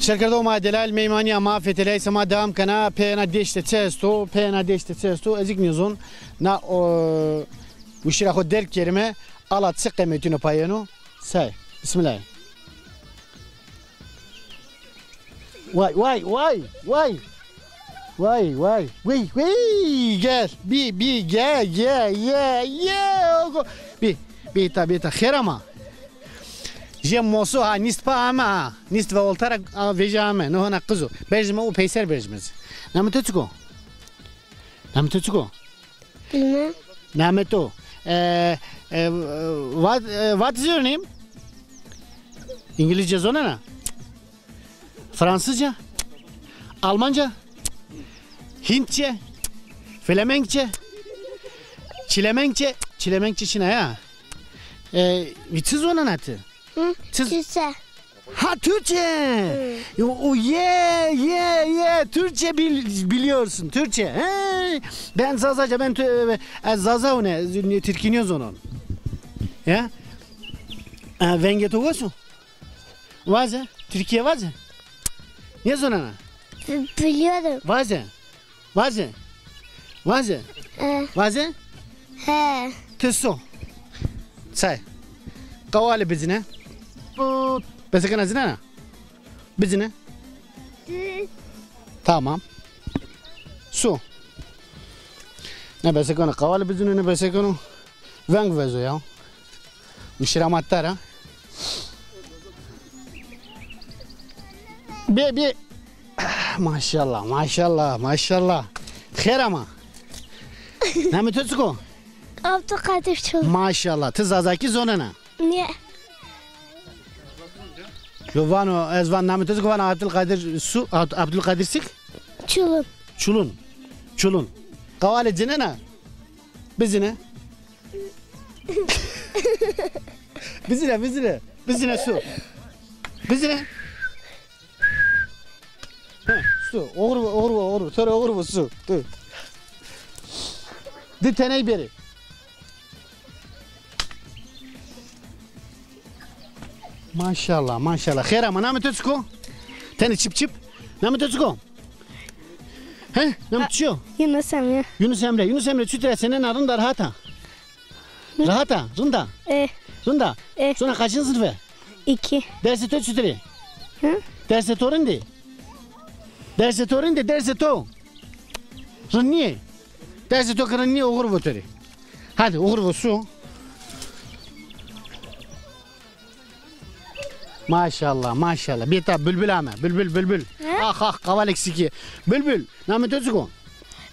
شركة دوما دلال ميمانية ما في تلاقي سما دام كنا بينا ديشت تستو ازيك نيزون نا وشرا خد دير كلمة على تسقى ميتونو باينو ساي بسم الله واي gel gel بيتا خير ما جيم موسو ها نيست با اما نيست والتر فيجامه نو هنا قزو برجم او بيسر برجمز نامتوتسكو Bilmem. نامتو what is your name İngilizce zona ne Fransızca Almanca Hintçe Flemenkçe Çilemenkçe Çin'e ya Vitsi zona ne ti Türkçe. Ha Türkçe. O Türkçe biliyorsun Türkçe. He. Ben Zazaca Zaza o ne Türkiniyoruz onun. Ya. Vengeto vasu. Vaze. Türkiye vaze. Ne sonra? Biliyorum. Vaze. He. Tesso. Say. Kavali bizine. بس كنا زنا بزنا تمام سو نبى سكون قوال بزنا نبى سكون فانغ فيزو يا مشرامات ترى بي ما شاء الله خير ما نعم تسكو Abdülkadir Çolak. ما شاء الله تزازاكي زوننا Niye? Lovano ezvan namı tezgü vana Abdülkadir Sik Çulun Kavali cinena Bizine su Bizine Su Oğru Sonra oğru su Di teney beri Maşallah. Khera ma namı tezgü Teni çip Namı tezgü He namı tezgü Yunus Emre çütre senin adın da rahata Rında Sonra kaçıncı sınıfı 2 Dersi to çütre Dersi torindi Dersi to Rınniye Dersi to kırınniye oğur voteri Hadi oğur vosu Maşallah. Bir ta bülbül ama. Bülbül. Ah kaval eksiki. Bülbül. Namı tözgü.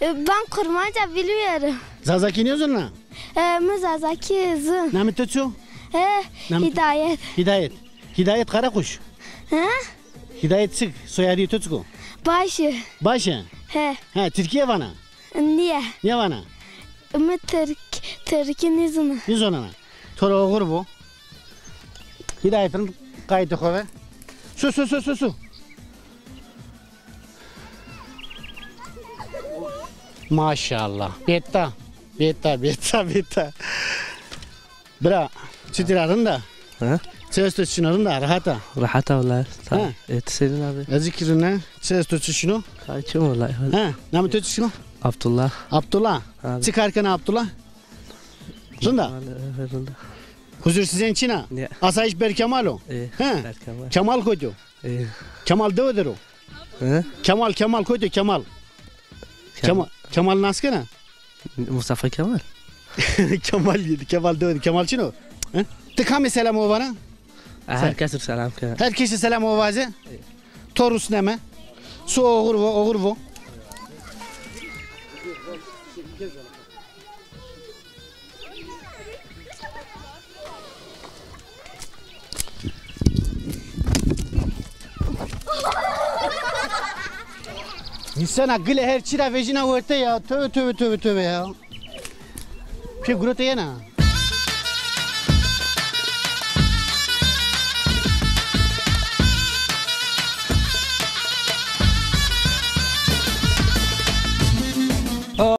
Ben kurmaca biliyorum. Zazaki ne zonna? Zazaki zın. Namı tözgü. Hidayet Karakuş. Hidayet Sık. Soyadı tözgü. Başı. He Türkiye vana. Niye? Niye vana? Türkiye ne zona? Ne zona? Tora oğur bu. Hidayet'in kaydı kove. Su. Maşallah. Betta. Bra. Çitiradın da. Ses tutuşunun da rahata. Rahata vallahi. Senin abi. Zikrine ses tutuşunu. Kaçım vallahi. Namı tutuşunu? Abdullah. Çıkarken Abdullah. Rında. Huzur sizin Çin'a. Asayiş Berkemal o. Kemal koydu. Kemal devedir o. Kemal koydu Kemal. Kemal naskına? Mustafa Kemal. Kemal devedir. Kemal Çin o. Tıkami selam o bana. Herkese selam. Herkese selam o vaze. Torus neme. Su oğur bu. İnsan akıllı her çira vecina vurte ya. Tövbe ya. Şey gurute yana.